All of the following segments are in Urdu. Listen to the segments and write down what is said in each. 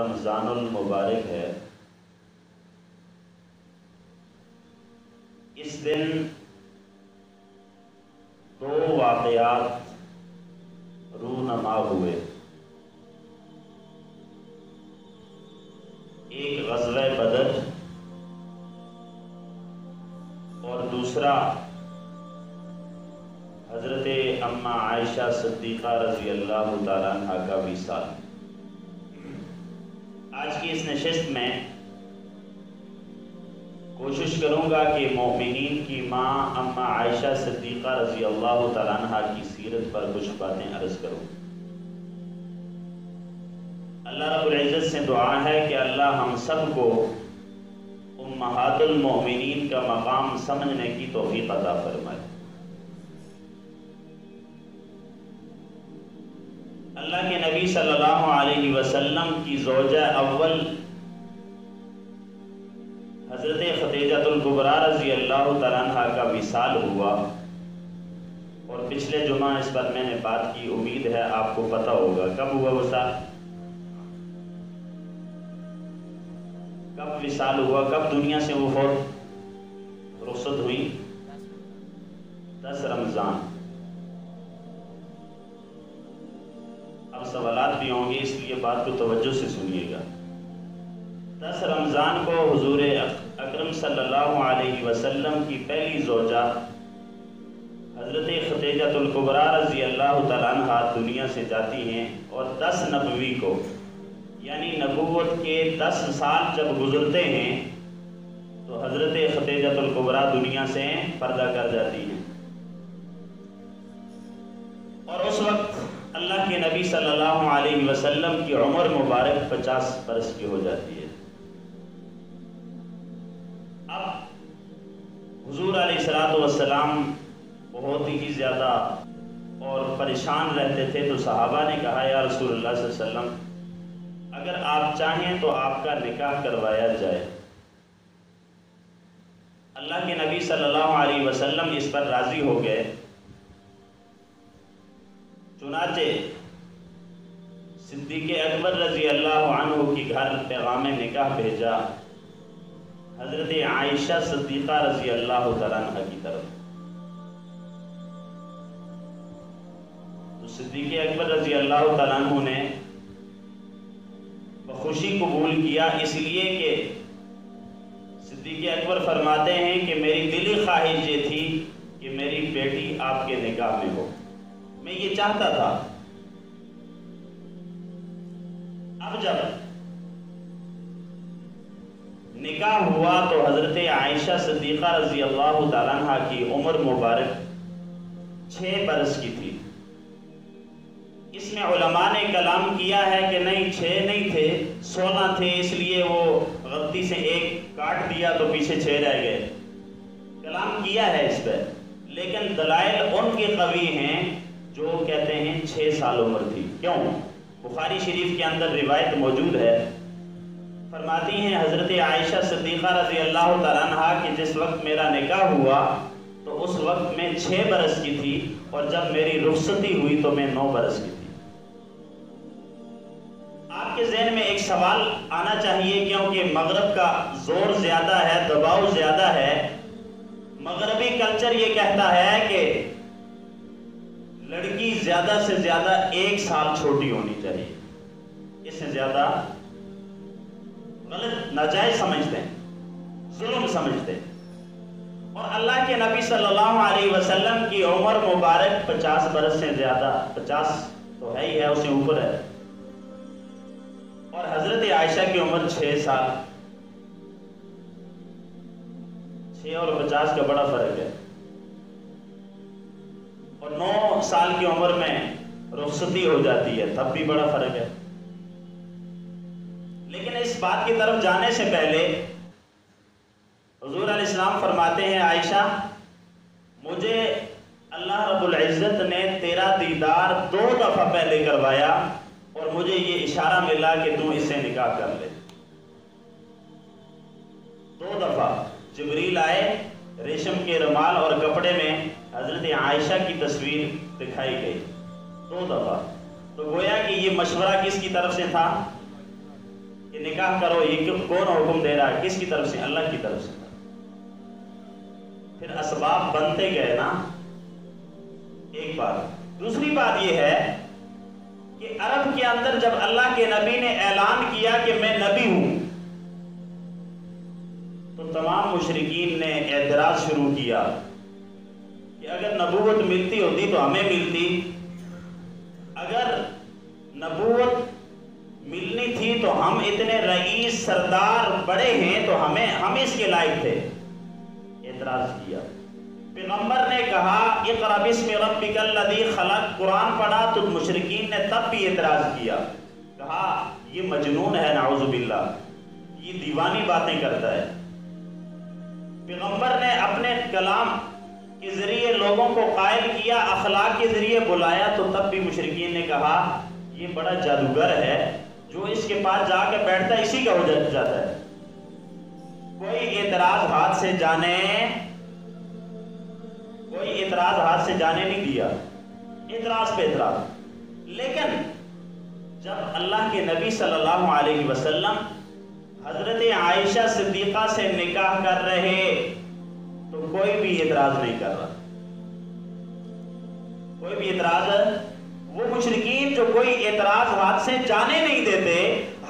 رمضان المبارک ہے، اس دن دو واقعات رونما ہوئے۔ ایک غزوہ بدر اور دوسرا حضرت اماں عائشہ صدیقہ رضی اللہ تعالیٰ عنہ کا وصال۔ آج کی اس نشست میں کوشش کروں گا کہ مومنین کی ماں اماں عائشہ صدیقہ رضی اللہ تعالیٰ عنہ کی سیرت پر کچھ باتیں عرض کروں۔ اللہ رب العزت سے دعا ہے کہ اللہ ہم سب کو امہات المؤمنین کا مقام سمجھنے کی توفیق عطا فرمائے۔ اللہ کے نبی صلی اللہ علیہ وسلم کی زوجہ اول حضرت خدیجہ الکبریٰ رضی اللہ تعالیٰ عنہ کا وصال ہوا، اور پچھلے جمعہ اس پر میں نے بات کی، امید ہے آپ کو پتہ ہوگا کب ہوا وصال، کب وصال ہوا، کب دنیا سے وہ فوت رخصت ہوئی؟ 10 رمضان۔ اب سوالات بھی ہوں گے، اس لیے بات کو توجہ سے سنیے گا۔ 10 رمضان کو حضور اکرم صلی اللہ علیہ وسلم کی پہلی زوجہ حضرت خدیجہ الکبریٰ رضی اللہ تعالیٰ عنہ دنیا سے جاتی ہیں، اور 10 نبوی کو یعنی نبوت کے 10 سال جب گزرتے ہیں تو حضرت خدیجہ الکبریٰ دنیا سے پردہ کر جاتی ہیں، اور اس وقت اللہ کے نبی صلی اللہ علیہ وسلم کی عمر مبارک 50 برس کی ہو جاتی ہے۔ اب حضور علیہ السلام بہت ہی زیادہ اور پریشان رہتے تھے، تو صحابہ نے کہا یا رسول اللہ صلی اللہ علیہ وسلم اگر آپ چاہیں تو آپ کا نکاح کروایا جائے۔ اللہ کے نبی صلی اللہ علیہ وسلم اس پر راضی ہو گئے، چنانچہ صدیق اکبر رضی اللہ عنہ کی گھر پیغام نکاح بھیجا حضرت عائشہ صدیقہ رضی اللہ تعالیٰ عنہ کی طرف۔ تو صدیق اکبر رضی اللہ تعالیٰ عنہ نے بخوشی قبول کیا، اس لیے کہ صدیق اکبر فرماتے ہیں کہ میری دلی خواہش یہ تھی کہ میری بیٹی آپ کے نکاح میں ہو، میں یہ چاہتا تھا۔ اب جب نکاح ہوا تو حضرت عائشہ صدیقہ رضی اللہ تعالیٰ عنہ کی عمر مبارک 6 برس کی تھی۔ اس میں علماء نے کلام کیا ہے کہ نہیں 6 نہیں تھے، 16 تھے، اس لیے وہ غلطی سے ایک کاٹ دیا تو پیچھے 6 رہ گئے، کلام کیا ہے اس پہ، لیکن دلائل ان کے قوی ہیں جو کہتے ہیں 6 سال عمر تھی۔ کیوں؟ بخاری شریف کے اندر روایت موجود ہے، فرماتی ہیں حضرت عائشہ صدیقہ رضی اللہ تعالیٰ عنہ کہ جس وقت میرا نکاح ہوا تو اس وقت میں 6 برس کی تھی، اور جب میری رخصتی ہوئی تو میں 9 برس کی تھی۔ آپ کے ذہن میں ایک سوال آنا چاہیے، کیونکہ مغرب کا زور زیادہ ہے، دباؤ زیادہ ہے۔ مغربی کلچر یہ کہتا ہے کہ لڑکی زیادہ سے زیادہ 1 سال چھوٹی ہونی چاہیے، اس سے زیادہ غلط ناجائز سمجھتے ہیں، ظلم سمجھتے ہیں۔ اور اللہ کے نبی صلی اللہ علیہ وسلم کی عمر مبارک 50 برس سے زیادہ، 50 تو ہے ہی ہے، اس سے اوپر ہے، اور حضرت عائشہ کی عمر 6 سال، 6 اور 50 کا بڑا فرق ہے، اور 9 سال کی عمر میں رخصتی ہو جاتی ہے، تب بھی بڑا فرق ہے۔ لیکن اس بات کی طرف جانے سے پہلے حضور علیہ السلام فرماتے ہیں عائشہ مجھے اللہ رب العزت نے تیرا دیدار 2 دفعہ پہلے کروایا، اور مجھے یہ اشارہ ملا کہ تم اس سے نکاح کر لے۔ 2 دفعہ جبریل آئے، ریشم کے رومال اور کپڑے میں حضرت عائشہ کی تصویر دکھائی گئی 2 دفعہ۔ تو گویا کہ یہ مشورہ کس کی طرف سے تھا؟ کہ نکاح کرو، یہ کون حکم دے رہا ہے؟ کس کی طرف سے؟ اللہ کی طرف سے۔ پھر اسباب بنتے گئے نا، ایک بات۔ دوسری بات یہ ہے کہ عرب کے اندر جب اللہ کے نبی نے اعلان کیا کہ میں نبی ہوں، تو تمام مشرکین نے اعتراض شروع کیا کہ اگر نبوت ملتی ہوتی تو ہمیں ملتی، اگر نبوت ملنی تھی تو ہم اتنے رئیس سردار بڑے ہیں تو ہم اس کے لائق تھے۔ اعتراض کیا۔ پیغمبر نے کہا اقرأ بسم ربک الذی خلق، قرآن پڑھا تو مشرکین نے تب بھی اعتراض کیا، کہا یہ مجنون ہے، نعوذ باللہ، یہ دیوانی باتیں کرتا ہے۔ پیغمبر نے اپنے کلام کے ذریعے لوگوں کو قائل کیا، اخلاق کے ذریعے بلایا، تو تب بھی مشرکین نے کہا یہ بڑا جادوگر ہے، جو اس کے پاس جا کے بیٹھتا ہے اسی کا ہو جاتا ہے۔ کوئی اعتراض ہاتھ سے جانے نہیں دیا، اعتراض پہ اعتراض۔ لیکن جب اللہ کے نبی صلی اللہ علیہ وسلم حضرت عائشہ صدیقہ سے نکاح کر رہے تو کوئی بھی اعتراض نہیں کر رہا، کوئی بھی اعتراض۔ وہ مشرکین جو کوئی اعتراض ہاتھ سے جانے نہیں دیتے،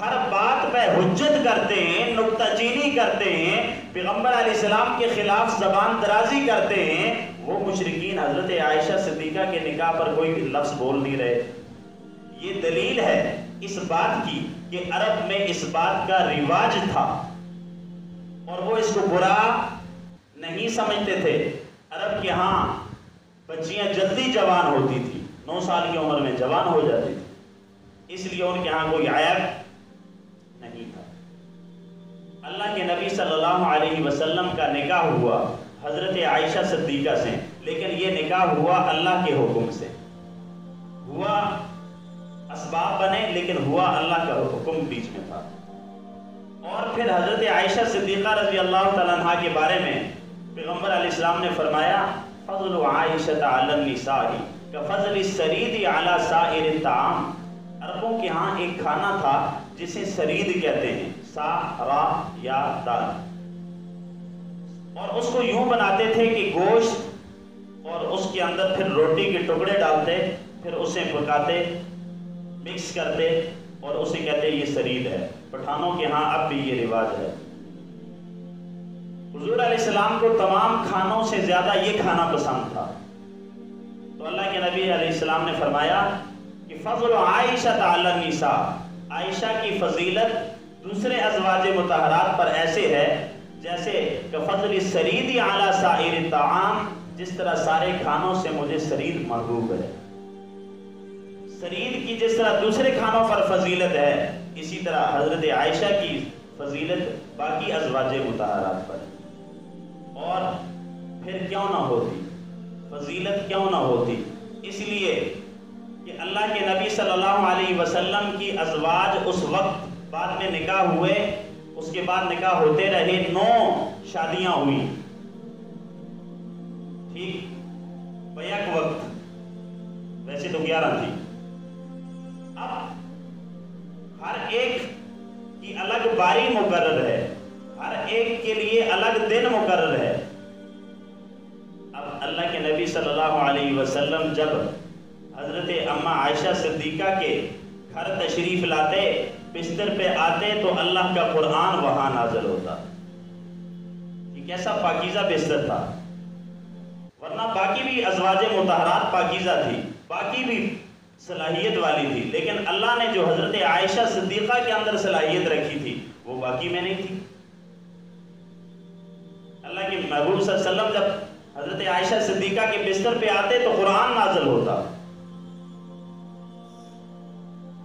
ہر بات پہ حجت کرتے ہیں، نکتہ چینی کرتے ہیں، پیغمبر علیہ السلام کے خلاف زبان درازی کرتے ہیں، وہ مشرکین حضرت عائشہ صدیقہ کے نکاح پر کوئی لفظ بول نہیں رہے۔ یہ دلیل ہے اس بات کی کہ عرب میں اس بات کا رواج تھا اور وہ اس کو برا نہیں سمجھتے تھے۔ عرب کے ہاں بچیاں جلدی جوان ہوتی تھی، 9 سال کی عمر میں جوان ہو جاتی تھی، اس لیے ان کے ہاں کوئی عیب نہیں تھا۔ اللہ کے نبی صلی اللہ علیہ وسلم کا نکاح ہوا حضرت عائشہ صدیقہ سے، لیکن یہ نکاح ہوا اللہ کے حکم سے، ہوا اسباب بنے لیکن ہوا اللہ کا حکم بیچ میں تھا۔ اور پھر حضرت عائشہ صدیقہ رضی اللہ تعالیٰ عنہ کے بارے میں پیغمبر علیہ السلام نے فرمایا فضل عائشہ علی النساء کفضل السرید علی سائر الطعام۔ عربوں کے ہاں ایک کھانا تھا جسے سرید کہتے ہیں، سا را یا دال، اور اس کو یوں بناتے تھے کہ گوشت اور اس کے اندر پھر روٹی کے ٹکڑے ڈالتے، پھر اسے پکاتے، مکس کرتے اور اسے کہتے یہ سرید ہے۔ پٹھانوں کے ہاں اب بھی یہ رواج ہے۔ حضور علیہ السلام کو تمام کھانوں سے زیادہ یہ کھانا پسند تھا، تو اللہ کے نبی علیہ السلام نے فرمایا کہ فضل عائشہ علی النساء، عائشہ کی فضیلت دوسرے ازواج مطہرات پر ایسے ہے جیسے کہ فضل السرید علی سائر الطعام، جس طرح سارے کھانوں سے مجھے سرید محبوب ہے۔ سرید کی جس طرح دوسرے کھانوں پر فضیلت ہے، اسی طرح حضرت عائشہ کی فضیلت باقی ازواج مطہرات پر۔ اور پھر کیوں نہ ہوتی فضیلت، کیوں نہ ہوتی؟ اس لیے کہ اللہ کے نبی صلی اللہ علیہ وسلم کی ازواج اس وقت بعد میں نکاح ہوئے، اس کے بعد نکاح ہوتے رہے، 9 شادیاں ہوئی، ٹھیک بیک وقت، ویسے تو 11 تھی۔ اب ہر ایک کی الگ باری مقرر ہے، ہر ایک کے لیے الگ دن مقرر ہے۔ اب اللہ کے نبی صلی اللہ علیہ وسلم جب حضرت اماں عائشہ صدیقہ کے گھر تشریف لاتے، بستر پہ آتے تو اللہ کا قرآن وہاں نازل ہوتا۔ یہ کیسا پاکیزہ بستر تھا، ورنہ باقی بھی ازواج مطہرات پاکیزہ تھی، باقی بھی صلاحیت والی تھی، لیکن اللہ نے جو حضرت عائشہ صدیقہ کے اندر صلاحیت رکھی تھی وہ باقی میں نہیں تھی۔ اللہ کے محبوب صلی اللہ علیہ وسلم جب حضرت عائشہ صدیقہ کے بستر پہ آتے تو قرآن نازل ہوتا،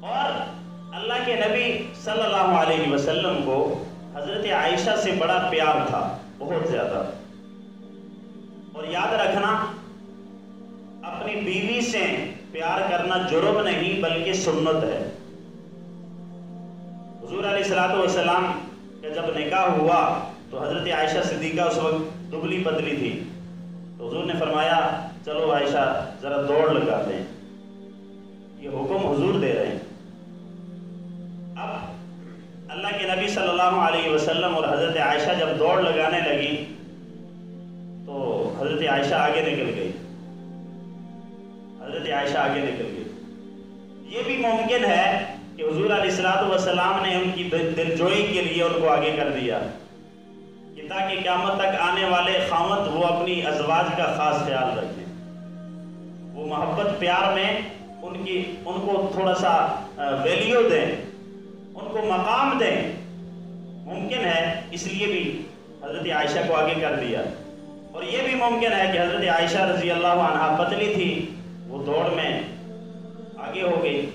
اور اللہ کے نبی صلی اللہ علیہ وسلم کو حضرت عائشہ سے بڑا پیار تھا، بہت زیادہ۔ اور یاد رکھنا، اپنی بیوی سے پیار کرنا جرم نہیں بلکہ سنت ہے۔ حضور علیہ السلام کا جب نکاح ہوا تو حضرت عائشہ صدیقہ اس وقت دبلی پتلی تھی، تو حضور نے فرمایا چلو عائشہ ذرا دوڑ لگاتے ہیں، یہ حکم حضور دے رہے ہیں۔ اب اللہ کے نبی صلی اللہ علیہ وسلم اور حضرت عائشہ جب دوڑ لگانے لگی تو حضرت عائشہ آگے نکل گئی، حضرت عائشہ آگے نکل گئی۔ یہ بھی ممکن ہے کہ حضور علیہ الصلوۃ والسلام نے ان کی دلجوئی کے لیے ان کو آگے کر دیا کہ تاکہ قیامت تک آنے والے خامد وہ اپنی ازواج کا خاص خیال رکھیں، وہ محبت پیار میں ان کو تھوڑا سا ویلیو دیں، ان کو مقام دیں۔ ممکن ہے اس لیے بھی حضرت عائشہ کو آگے کر دیا، اور یہ بھی ممکن ہے کہ حضرت عائشہ رضی اللہ عنہا پتلی تھی، وہ دوڑ میں آگے ہو گئی۔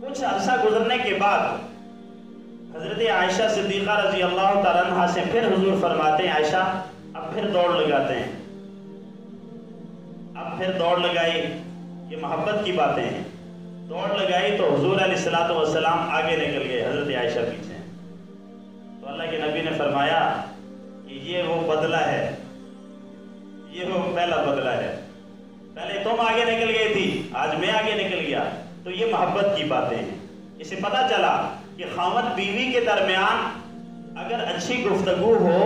کچھ عرصہ گزرنے کے بعد حضرت عائشہ صدیقہ رضی اللہ تعالیٰ عنہ سے پھر حضور فرماتے ہیں عائشہ اب پھر دوڑ لگاتے ہیں، اب پھر دوڑ لگائی، یہ محبت کی باتیں ہیں، دوڑ لگائی تو حضور علیہ الصلوۃ والسلام آگے نکل گئے، حضرت عائشہ پیچھے۔ تو اللہ کے نبی نے فرمایا کہ یہ وہ بدلہ ہے، یہ وہ پہلا بدلہ ہے، پہلے تم آگے نکل گئی تھی، آج میں آگے نکل گیا۔ تو یہ محبت کی باتیں ہیں۔ اسے پتہ چلا کہ خاوند بیوی کے درمیان اگر اچھی گفتگو ہو،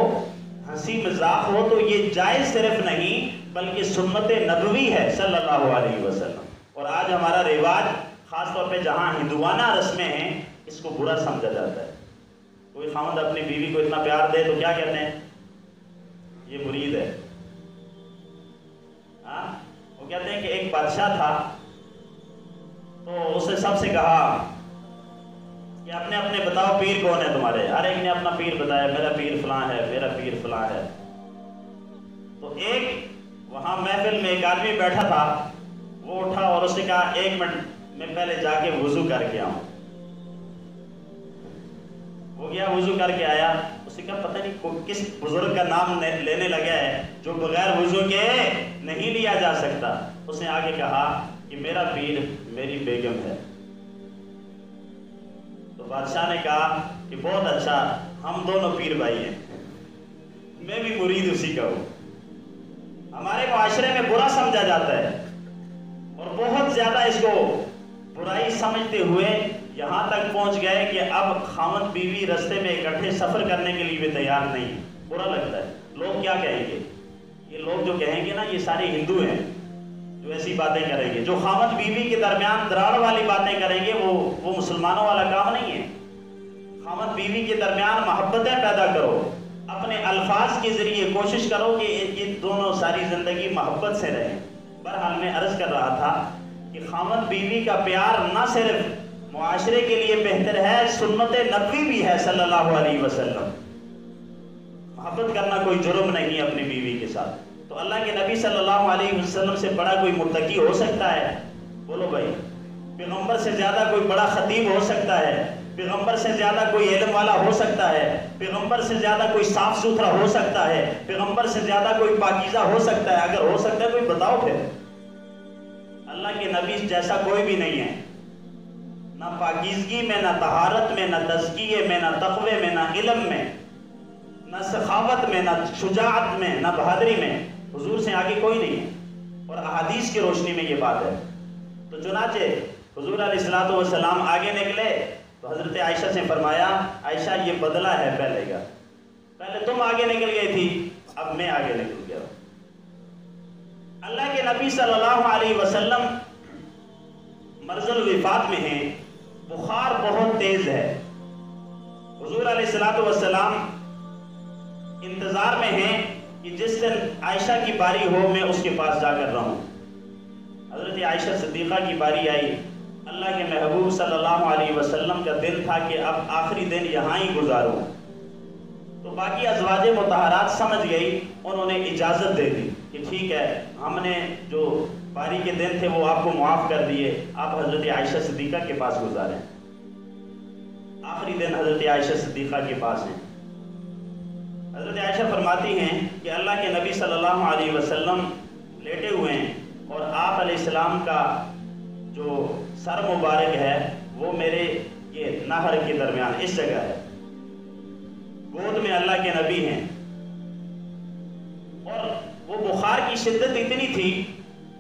ہنسی مذاق ہو تو یہ جائز صرف نہیں بلکہ سنت نبوی ہے صلی اللہ علیہ وسلم۔ اور آج ہمارا رواج خاص طور پہ جہاں ہندوانہ رسمیں ہیں اس کو برا سمجھا جاتا ہے۔ کوئی خاوند اپنی بیوی کو اتنا پیار دے تو کیا کہتے ہیں؟ یہ مرید ہے۔ وہ کہتے ہیں کہ ایک بادشاہ تھا تو اسے سب سے کہا کہ اپنے اپنے بتاؤ پیر کون ہے تمہارے؟ ہر ایک نے اپنا پیر بتایا، میرا پیر فلاں ہے، میرا پیر فلاں ہے۔ تو ایک وہاں محفل میں ایک آدمی بیٹھا تھا، وہ اٹھا اور اس نے کہا 1 منٹ میں پہلے جا کے وضو کر کے آؤں۔ وہ گیا وضو کر کے آیا، اسے کہا پتہ نہیں کس بزرگ کا نام لینے لگا ہے جو بغیر وضو کے نہیں لیا جا سکتا۔ اس نے آگے کہا کہ میرا پیر میری بیگم ہے۔ تو بادشاہ نے کہا کہ بہت اچھا، ہم دونوں پیر بھائی ہیں، میں بھی مرید اسی کا ہوں۔ ہمارے معاشرے میں برا سمجھا جاتا ہے اور بہت زیادہ اس کو برائی سمجھتے ہوئے یہاں تک پہنچ گئے کہ اب خاوند بیوی رستے میں اکٹھے سفر کرنے کے لیے بھی تیار نہیں۔ برا لگتا ہے، لوگ کیا کہیں گے؟ یہ لوگ جو کہیں گے نا یہ سارے ہندو ہیں جو ایسی باتیں کریں گے، جو خاوند بیوی کے درمیان دراڑ والی باتیں کریں گے وہ مسلمانوں والا کام نہیں ہے۔ خاوند بیوی کے درمیان محبتیں پیدا کرو، اپنے الفاظ کے ذریعے کوشش کرو کہ یہ دونوں ساری زندگی محبت سے رہیں۔ بہرحال میں عرض کر رہا تھا کہ خاوند بیوی کا پیار نہ صرف معاشرے کے لیے بہتر ہے، سنت نبوی بھی ہے صلی اللہ علیہ وسلم۔ محبت کرنا کوئی جرم نہیں اپنی بیوی کے ساتھ۔ تو اللہ کے نبی صلی اللہ علیہ وسلم سے بڑا کوئی متقی ہو سکتا ہے؟ بولو بھائی، پیغمبر سے زیادہ کوئی بڑا خطیب ہو سکتا ہے؟ پیغمبر سے زیادہ کوئی علم والا ہو سکتا ہے؟ پیغمبر سے زیادہ کوئی صاف ستھرا ہو سکتا ہے؟ پیغمبر سے زیادہ کوئی پاکیزہ ہو سکتا ہے؟ اگر ہو سکتا ہے کوئی بتاؤ پھر۔ اللہ کے نبی جیسا کوئی بھی نہیں ہے، نہ پاکیزگی میں، نہ طہارت میں، نہ تزکیے میں، نہ تقوی میں، نہ علم میں، نہ سخاوت میں، نہ شجاعت میں، نہ بہادری میں حضور سے آگے کوئی نہیں ہے۔ اور احادیث کی روشنی میں یہ بات ہے۔ تو چنانچہ حضور علیہ الصلوۃ والسلام آگے نکلے تو حضرت عائشہ سے فرمایا عائشہ یہ بدلہ ہے پہلے کا، پہلے تم آگے نکل گئی تھی، اب میں آگے نکل گیا۔ اللہ کے نبی صلی اللہ علیہ وسلم مرض الوفات میں ہیں، بخار بہت تیز ہے۔ حضور علیہ الصلوۃ والسلام انتظار میں ہیں کہ جس دن عائشہ کی باری ہو میں اس کے پاس جا کر رہوں۔ حضرت عائشہ صدیقہ کی باری آئی، اللہ کے محبوب صلی اللہ علیہ وسلم کا دل تھا کہ اب آخری دن یہاں ہی گزاروں۔ تو باقی ازواج مطہرات سمجھ گئی، انہوں نے اجازت دے دی کہ ٹھیک ہے، ہم نے جو باری کے دن تھے وہ آپ کو معاف کر دیے، آپ حضرت عائشہ صدیقہ کے پاس گزاریں۔ آخری دن حضرت عائشہ صدیقہ کے پاس ہیں۔ حضرت عائشہ فرماتی ہیں کہ اللہ کے نبی صلی اللہ علیہ وسلم لیٹے ہوئے ہیں اور آپ علیہ السلام کا جو سر مبارک ہے وہ میرے یہ نہر کے درمیان اس جگہ ہے، گود میں اللہ کے نبی ہیں، اور وہ بخار کی شدت اتنی تھی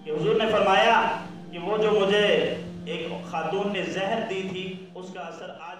کہ حضور نے فرمایا کہ وہ جو مجھے ایک خاتون نے زہر دی تھی اس کا اثر آج